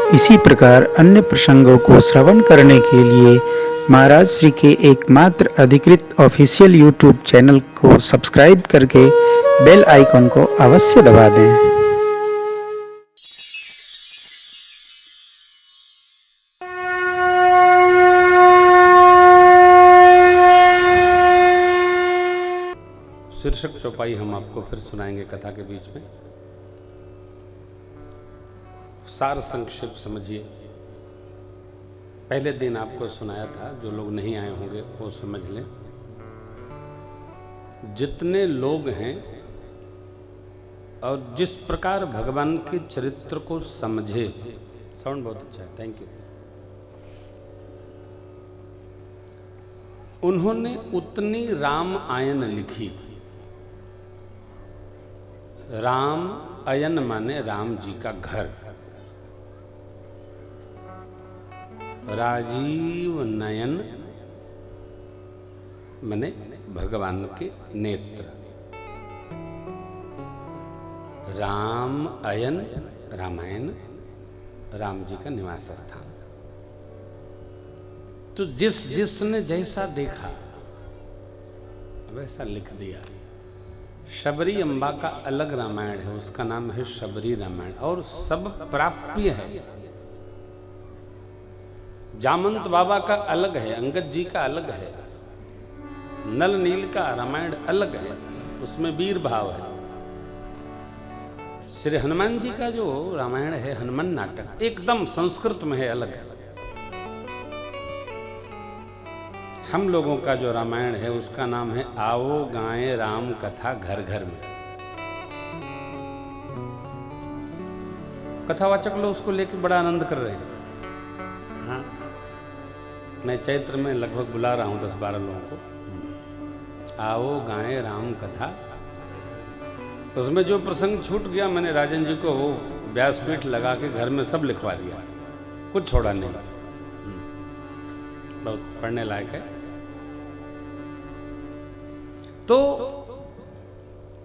इसी प्रकार अन्य प्रसंगों को श्रवण करने के लिए महाराज श्री के एकमात्र अधिकृत ऑफिशियल यूट्यूब चैनल को सब्सक्राइब करके बेल आइकन को अवश्य दबा दें। शीर्षक चौपाई हम आपको फिर सुनाएंगे कथा के बीच में। सार संक्षेप समझिए। पहले दिन आपको सुनाया था, जो लोग नहीं आए होंगे वो समझ लें। जितने लोग हैं और जिस प्रकार भगवान के चरित्र को समझे, साउंड बहुत अच्छा है, थैंक यू, उन्होंने उतनी राम आयन लिखी। राम अयन माने राम जी का घर, राजीव नयन माने भगवान के नेत्र, राम अयन रामायण राम जी का निवास स्थान। तो जिसने जैसा देखा वैसा लिख दिया। शबरी अम्बा का अलग रामायण है, उसका नाम है शबरी रामायण, और सब प्राप्य है। जामंत बाबा का अलग है, अंगद जी का अलग है, नल नील का रामायण अलग है, उसमें वीर भाव है। श्री हनुमान जी का जो रामायण है, हनुमान नाटक, एकदम संस्कृत में है, अलग है। हम लोगों का जो रामायण है उसका नाम है आओ गाएं राम कथा घर घर में। कथावाचक लोग उसको लेकर बड़ा आनंद कर रहे हैं। हाँ, मैं चैत्र में लगभग बुला रहा हूं 10-12 लोगों को। आओ गाएं राम कथा। उसमें जो प्रसंग छूट गया, मैंने राजन जी को वो व्यासपीठ लगा के घर में सब लिखवा दिया, कुछ छोड़ा नहीं। बहुत पढ़ने लायक है। तो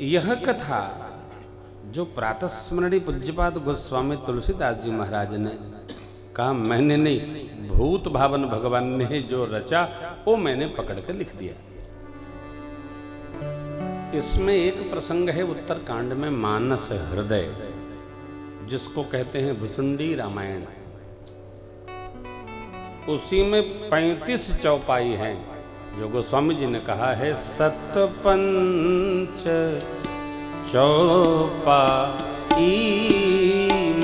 यह कथा जो प्रातस्मरणीय पूज्यपाद गोस्वामी तुलसीदास जी महाराज ने कहा, मैंने नहीं, भूत भावन भगवान ने जो रचा वो मैंने पकड़ कर लिख दिया। इसमें एक प्रसंग है उत्तरकांड में, मानस हृदय, जिसको कहते हैं भुसुंडी रामायण। उसी में 35 चौपाई हैं, जो गोस्वामी जी ने कहा है 57 चौपाई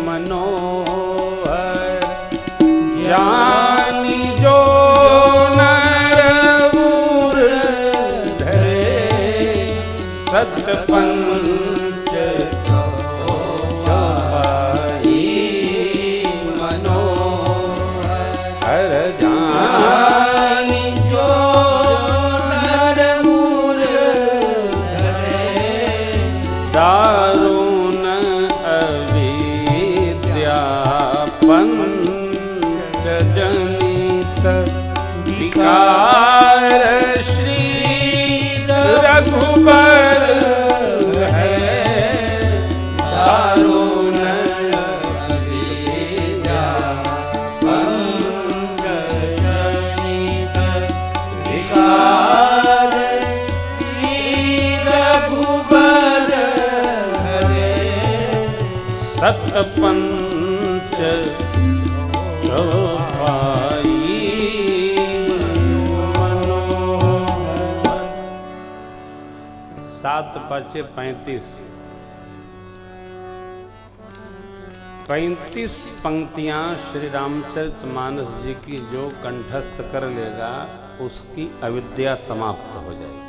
मनोहर, जानी जो नर मूर धरे, 57 चौपाई मनोहर, जानी जो नर मूर धरे, दारुण अविद्या पंच जनित विकार, श्री रघुबर है, दारुण अविद्या पंच जनित विकार, श्री रघुबर है, 57 चौपाई मनोहर। 7 5 35, 35 पंक्तियां श्री रामचरितमानस जी की जो कंठस्थ कर लेगा उसकी अविद्या समाप्त हो जाएगी।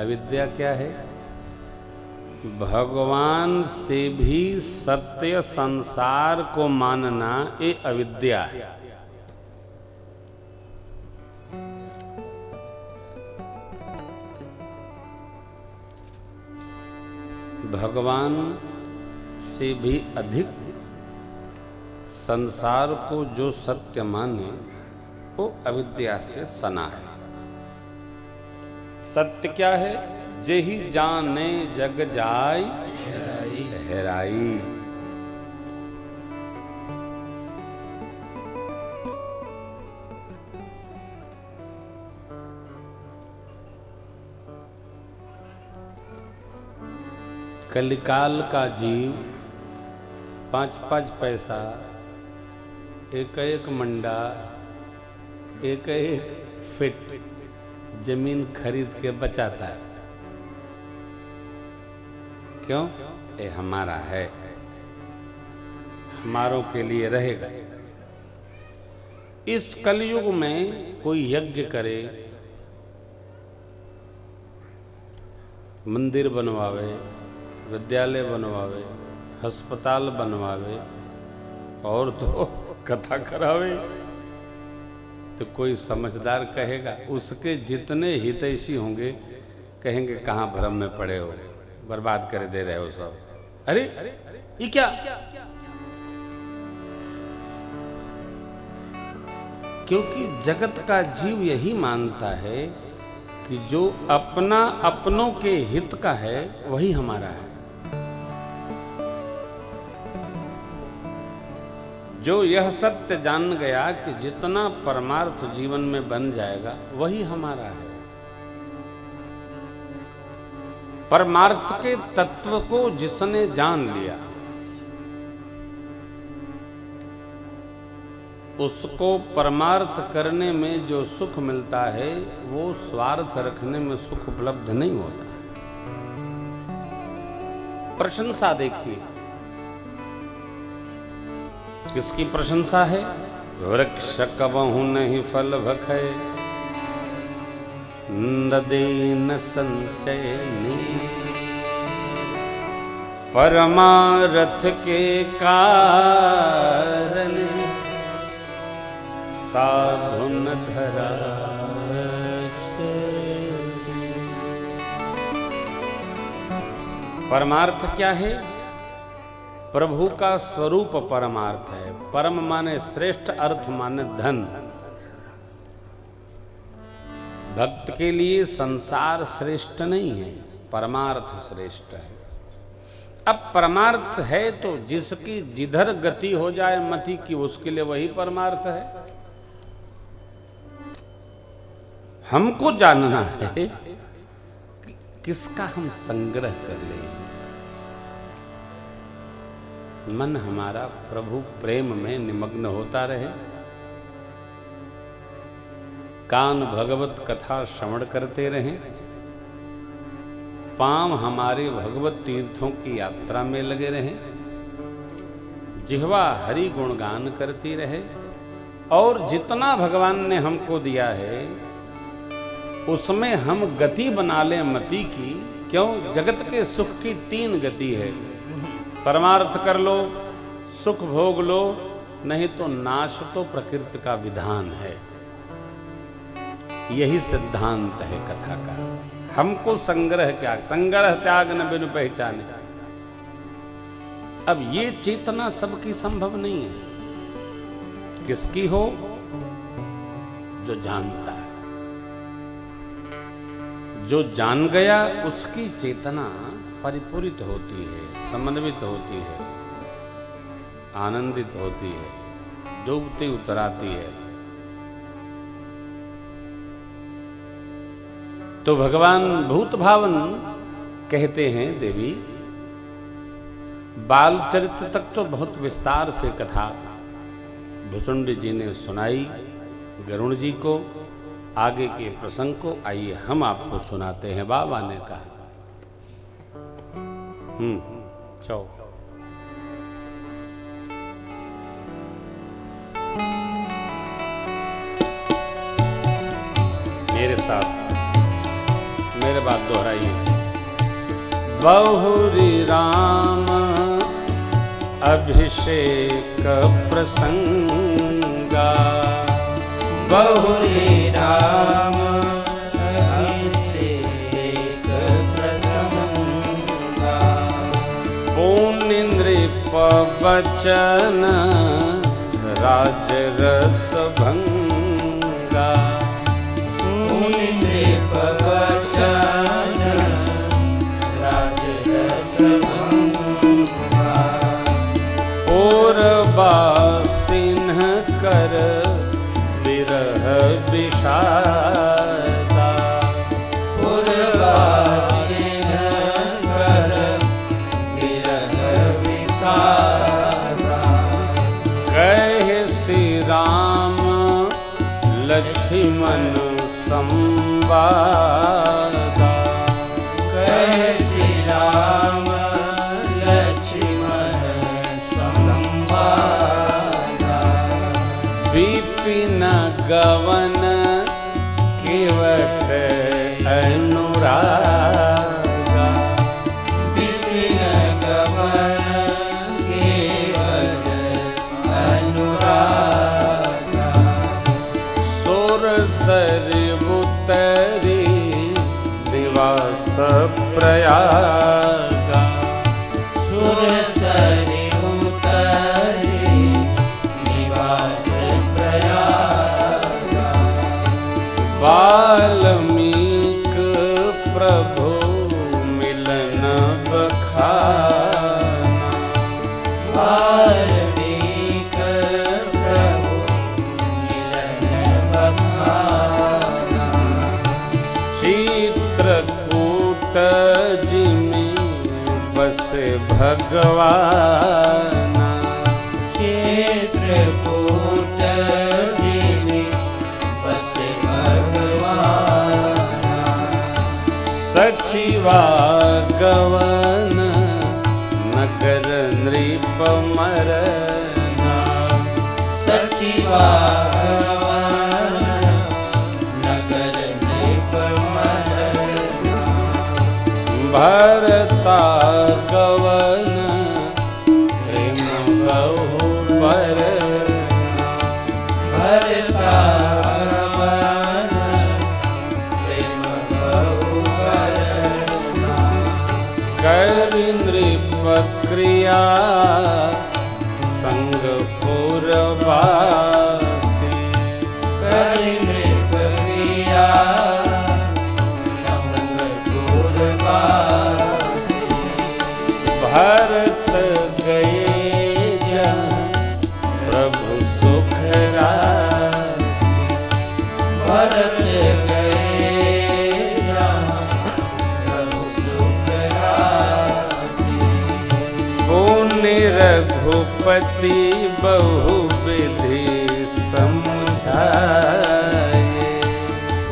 अविद्या क्या है? भगवान से भी सत्य संसार को मानना, ये अविद्या है। भगवान से भी अधिक संसार को जो सत्य माने वो अविद्या से सना है। सत्य क्या है? जेहि जाने जग जाय गहराई। कलिकाल का जीव 5-5 पैसा, एक मंडा, एक फिट जमीन खरीद के बचाता है। क्यों? ये हमारा है, हमारों के लिए रहेगा। इस कलयुग में कोई यज्ञ करे, मंदिर बनवावे, विद्यालय बनवावे, अस्पताल बनवावे और तो कथा करावे, तो कोई समझदार कहेगा, उसके जितने हितैषी होंगे कहेंगे कहाँ भ्रम में पड़े हो, बर्बाद कर दे रहे हो सब। अरे ये क्या? क्योंकि जगत का जीव यही मानता है कि जो अपना अपनों के हित का है वही हमारा है। जो यह सत्य जान गया कि जितना परमार्थ जीवन में बन जाएगा वही हमारा है। परमार्थ के तत्व को जिसने जान लिया उसको परमार्थ करने में जो सुख मिलता है वो स्वार्थ रखने में सुख उपलब्ध नहीं होता। प्रशंसा देखिए, किसकी प्रशंसा है? वृक्ष कबहु नहीं फल भखै, नदे न संचय नी। परमारथ के कारण साधुन धरा। परमार्थ क्या है? प्रभु का स्वरूप परमार्थ है। परम माने श्रेष्ठ, अर्थ माने धन। भक्त के लिए संसार श्रेष्ठ नहीं है, परमार्थ श्रेष्ठ है। अब परमार्थ है तो जिसकी जिधर गति हो जाए मति की, उसके लिए वही परमार्थ है। हमको जानना है कि किसका हम संग्रह कर लें। मन हमारा प्रभु प्रेम में निमग्न होता रहे, कान भगवत कथा श्रवण करते रहें, पांव हमारे भगवत तीर्थों की यात्रा में लगे रहें, जिह्वा हरि गुणगान करती रहे, और जितना भगवान ने हमको दिया है उसमें हम गति बना लें मति की। क्यों? जगत के सुख की 3 गति है। परमार्थ कर लो, सुख भोग लो, नहीं तो नाश तो प्रकृति का विधान है। यही सिद्धांत है कथा का। हमको संग्रह क्या? संग्रह त्याग न बिनु पहचाने। अब ये चेतना सबकी संभव नहीं है। किसकी हो? जो जानता है। जो जान गया उसकी चेतना परिपूरित होती है, समन्वित होती है, आनंदित होती है, डूबती उतराती है। तो भगवान भूत भावन कहते हैं देवी। बाल चरित्र तक तो बहुत विस्तार से कथा भुसुंड जी ने सुनाई गरुण जी को। आगे के प्रसंग को आइए हम आपको सुनाते हैं। बाबा ने कहा चलो मेरे साथ, मेरे बात दोहराइए। बहुरी राम अभिषेक प्रसंगा, बहुरी राम अभिषेक प्रसंगा, पूर्ण नृप बचन राजरस भंगा, पूर्ण नृप बचन राजरस भंगा, गवन केवट अनुरागा। बिपिन गमन केवट अनुरागा। सुर सरि उतरी निवास प्रयागा। सुर सरि उतरी निवास प्रयागा। वाल्मीक प्रभु मिलन बखाना। वाल्मीक प्रभु मिलन बखाना। चित्रकूट जिमि बसे भगवाना। चित्रकूट जिमि बसे भगवाना। सचिवागवन नगर नृप मरना। सचिवागवन नगर नृप मरना। भरतागवन प्रेम बहु बरना। भरतागवन प्रेम बहु बरना। करि नृप क्रिया संग पुरवासी। करि नृप क्रिया संग पुरवासी। भरत गए जहाँ प्रभु सुख राशि। भरत गए जहाँ प्रभु सुख राशि। पुण्य रघुपति बहु विधि समझाए।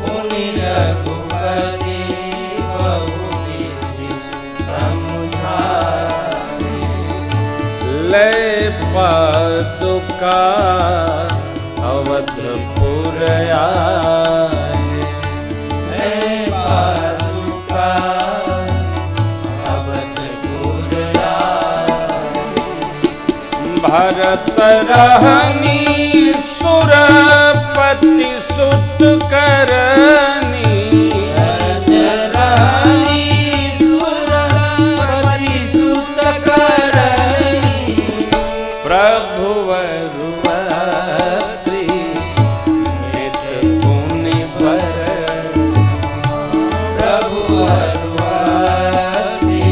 पुनि रघुपति बहु विधि समझाए। लय पादुका अवधपुर आए। मैं पादुका अवधपुर आए। भरत रहनी सुरपति सुत करनी। भरत रहनी सुरपति सुत करनी। प्रभु वरुवत्री नित पुनि बरनी। प्रभु वरुवती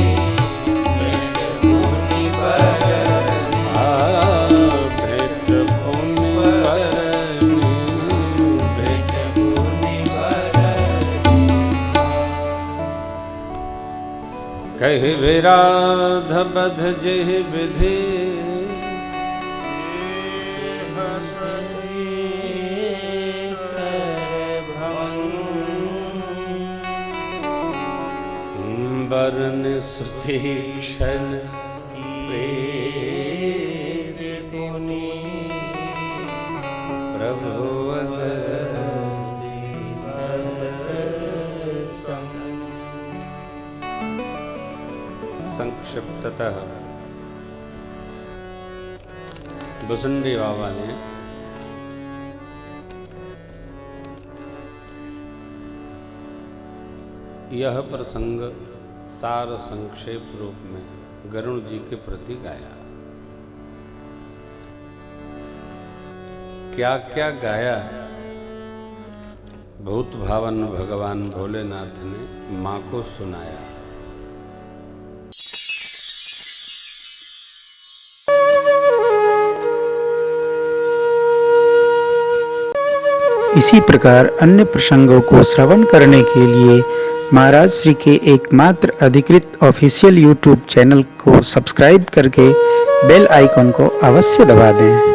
नित पुनि बरनी। भेट पुनि बरनी। नित पुनि बरनी। कहि विराध बध जेहि विधि। बरन सुतीक्षण प्रेत पुनि प्रभु संक्षिप्ततः भुसुंडी बाबा ने यह प्रसंग सार संक्षेप रूप में गरुण जी के प्रति गाया। क्या क्या गाया भूत भावन भगवान भोलेनाथ ने मां को सुनाया। इसी प्रकार अन्य प्रसंगों को श्रवण करने के लिए महाराज श्री के एकमात्र अधिकृत ऑफिशियल यूट्यूब चैनल को सब्सक्राइब करके बेल आइकन को अवश्य दबा दें।